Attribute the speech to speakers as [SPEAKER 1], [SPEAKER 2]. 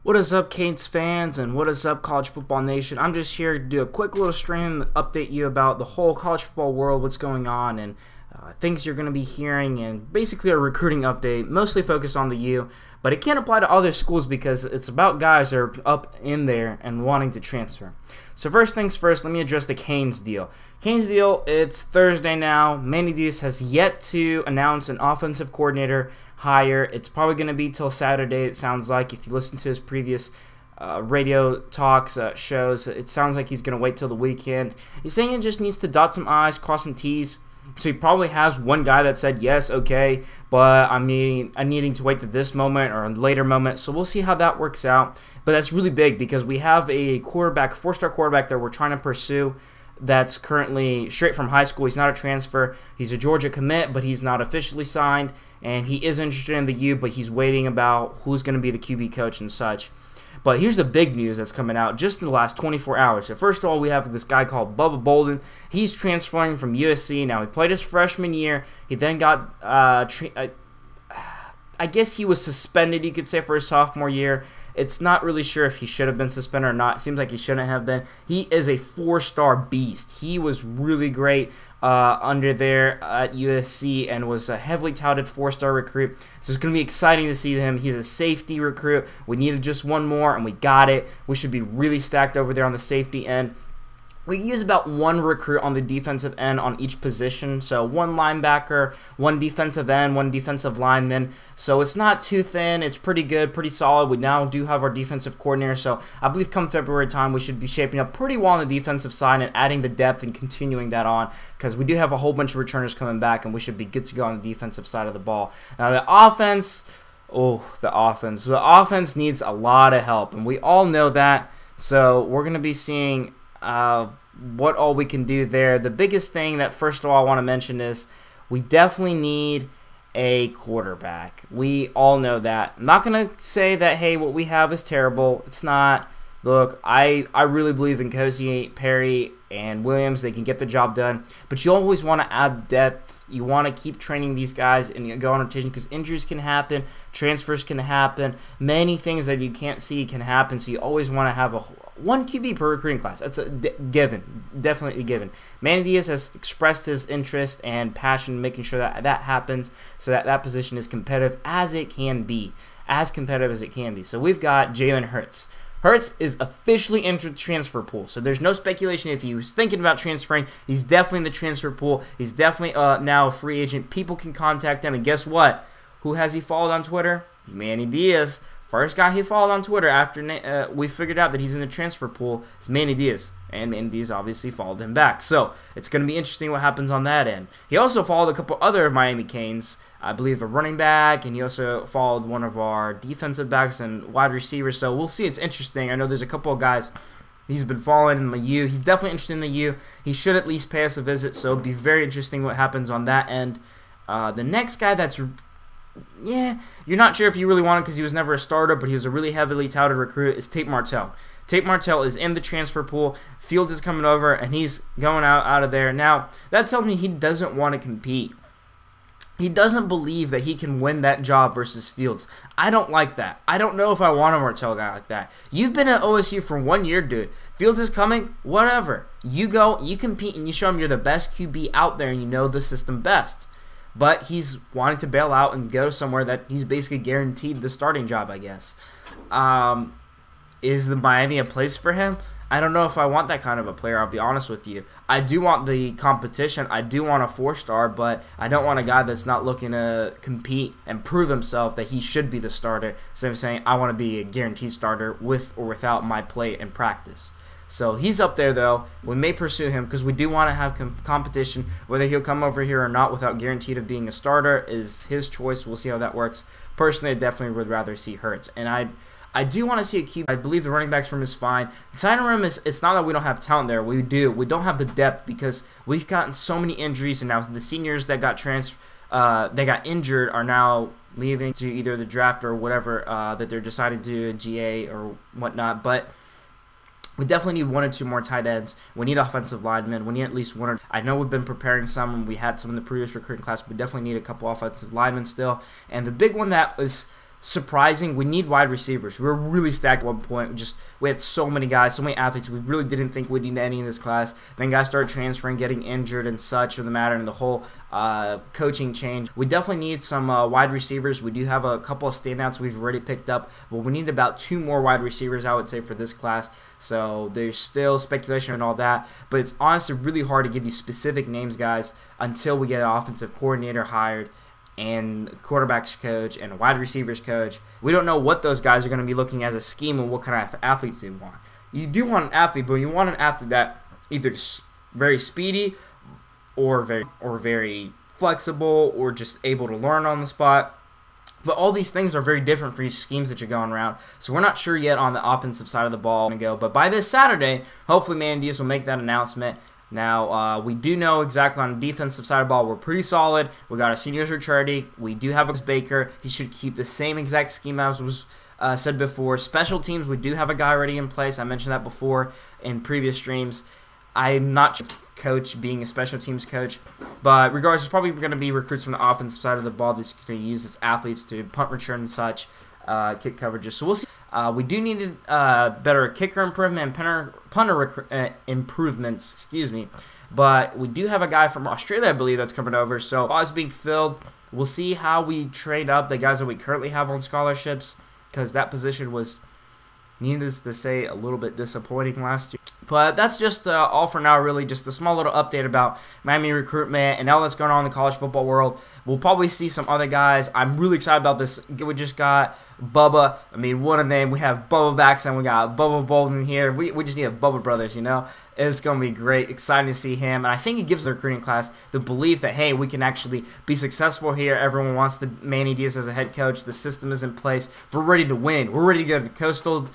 [SPEAKER 1] What is up, Canes fans, and what is up, College Football Nation? I'm just here to do a quick little stream, update you about the whole college football world, what's going on, and things you're going to be hearing, and basically a recruiting update, mostly focused on the U, but it can't apply to other schools because it's about guys that are up in there and wanting to transfer. So first things first, let me address the Canes deal. Canes deal, it's Thursday now. Manny Diaz has yet to announce an offensive coordinator hire. It's probably going to be till Saturday, it sounds like. If you listen to his previous radio talks, shows, it sounds like he's going to wait till the weekend. He's saying he just needs to dot some I's, cross some T's. So he probably has one guy that said yes, okay, but I'm needing to wait to this moment or a later moment. So we'll see how that works out. But that's really big because we have a quarterback, four-star quarterback that we're trying to pursue that's currently straight from high school. He's not a transfer. He's a Georgia commit, but he's not officially signed. And he is interested in the U, but he's waiting about who's going to be the QB coach and such. But here's the big news that's coming out just in the last 24 hours. So first of all, we have this guy called Bubba Bolden. He's transferring from USC. Now, he played his freshman year. He then got, I guess he was suspended, you could say, for his sophomore year. It's not really sure if he should have been suspended or not. It seems like he shouldn't have been. He is a four-star beast. He was really great under there at USC and was a heavily touted four-star recruit. So it's going to be exciting to see him. He's a safety recruit. We needed just one more, and we got it. We should be really stacked over there on the safety end. We use about one recruit on the defensive end on each position. So one linebacker, one defensive end, one defensive lineman. So it's not too thin. It's pretty good, pretty solid. We now do have our defensive coordinator. So I believe come February time, we should be shaping up pretty well on the defensive side and adding the depth and continuing that on because we do have a whole bunch of returners coming back and we should be good to go on the defensive side of the ball. Now the offense, the offense needs a lot of help and we all know that. So we're going to be seeing what all we can do there. The biggest thing that first of all I want to mention is we definitely need a quarterback. We all know that. I'm not going to say that, hey, what we have is terrible. It's not. Look, I really believe in Cozy, Perry, and Williams. They can get the job done. But you always want to add depth. You want to keep training these guys and go on rotation because injuries can happen, transfers can happen, many things that you can't see can happen. So you always want to have one QB per recruiting class. That's a given, definitely a given. Manny Diaz has expressed his interest and passion in making sure that that happens so that that position is competitive as it can be, as competitive as it can be. So we've got Jalen Hurts. Hurts is officially entered the transfer pool, so there's no speculation if he was thinking about transferring. He's definitely in the transfer pool. He's definitely now a free agent. People can contact him, and guess what? Who has he followed on Twitter? Manny Diaz. First guy he followed on Twitter after we figured out that he's in the transfer pool is Manny Diaz, and Manny Diaz obviously followed him back. So it's going to be interesting what happens on that end. He also followed a couple other Miami Canes, I believe a running back, and he also followed one of our defensive backs and wide receivers. So we'll see. It's interesting. I know there's a couple of guys he's been following in the U. He's definitely interested in the U. He should at least pay us a visit, so it'll be very interesting what happens on that end. The next guy that's, you're not sure if you really want him because he was never a starter, but he was a really heavily touted recruit, is Tate Martell. Tate Martell is in the transfer pool. Fields is coming over, and he's going out of there. Now, that tells me he doesn't want to compete. He doesn't believe that he can win that job versus Fields. I don't like that. I don't know if I want a Martell guy like that. You've been at OSU for 1 year, dude. Fields is coming, whatever. You go, you compete, and you show him you're the best QB out there and you know the system best. But he's wanting to bail out and go somewhere that he's basically guaranteed the starting job, I guess. Is the Miami a place for him? I don't know if I want that kind of a player, I'll be honest with you. I do want the competition. I do want a four-star, but I don't want a guy that's not looking to compete and prove himself that he should be the starter. So I'm saying I want to be a guaranteed starter with or without my play and practice. So he's up there, though. We may pursue him because we do want to have competition. Whether he'll come over here or not without guaranteed of being a starter is his choice. We'll see how that works. Personally, I definitely would rather see Hurts. And I do want to see a QB. I believe the running backs room is fine. The tight end room it's not that we don't have talent there. We do. We don't have the depth because we've gotten so many injuries, and now the seniors that got injured are now leaving to either the draft or whatever that they're deciding to do a GA or whatnot. But we definitely need one or two more tight ends. We need offensive linemen. We need at least one or I know we've been preparing some, and we had some in the previous recruiting class. But we definitely need a couple offensive linemen still. And the big one that was surprising. We need wide receivers. We were really stacked at one point. We had so many guys, so many athletes. We really didn't think we'd need any in this class. Then guys started transferring, getting injured and such for the matter, and the whole coaching change. We definitely need some wide receivers. We do have a couple of standouts we've already picked up, but we need about 2 more wide receivers, I would say, for this class. So there's still speculation and all that, but it's honestly really hard to give you specific names, guys, until we get an offensive coordinator hired and quarterbacks coach and a wide receivers coach. We don't know what those guys are going to be looking as a scheme and what kind of athletes they want. You do want an athlete, but you want an athlete that either very speedy or very flexible or just able to learn on the spot. But all these things are very different for each schemes that you're going around. So we're not sure yet on the offensive side of the ball to go. But by this Saturday, hopefully Manny Diaz will make that announcement. Now, we do know exactly on the defensive side of the ball, we're pretty solid. We got our seniors returning. We do have Baker. He should keep the same exact scheme as was said before. Special teams, we do have a guy already in place. I mentioned that before in previous streams. I'm not sure coach being a special teams coach, but regardless, there's probably going to be recruits from the offensive side of the ball that's going to use as athletes to punt return and such, kick coverages. So we'll see. We do need better kicker improvement and punter improvements, excuse me. But we do have a guy from Australia, I believe, that's coming over. So odds being filled. We'll see how we trade up the guys that we currently have on scholarships, because that position was, needless to say, a little bit disappointing last year. But that's just all for now, really. Just a small little update about Miami recruitment and all that's going on in the college football world. We'll probably see some other guys. I'm really excited about this. We just got Bubba. I mean, what a name. We have Bubba Baxter. We got Bubba Bolden here. We just need a Bubba Brothers, you know. It's going to be great. Exciting to see him. And I think it gives the recruiting class the belief that, hey, we can actually be successful here. Everyone wants Manny Diaz as a head coach. The system is in place. We're ready to win. We're ready to go to the Coastal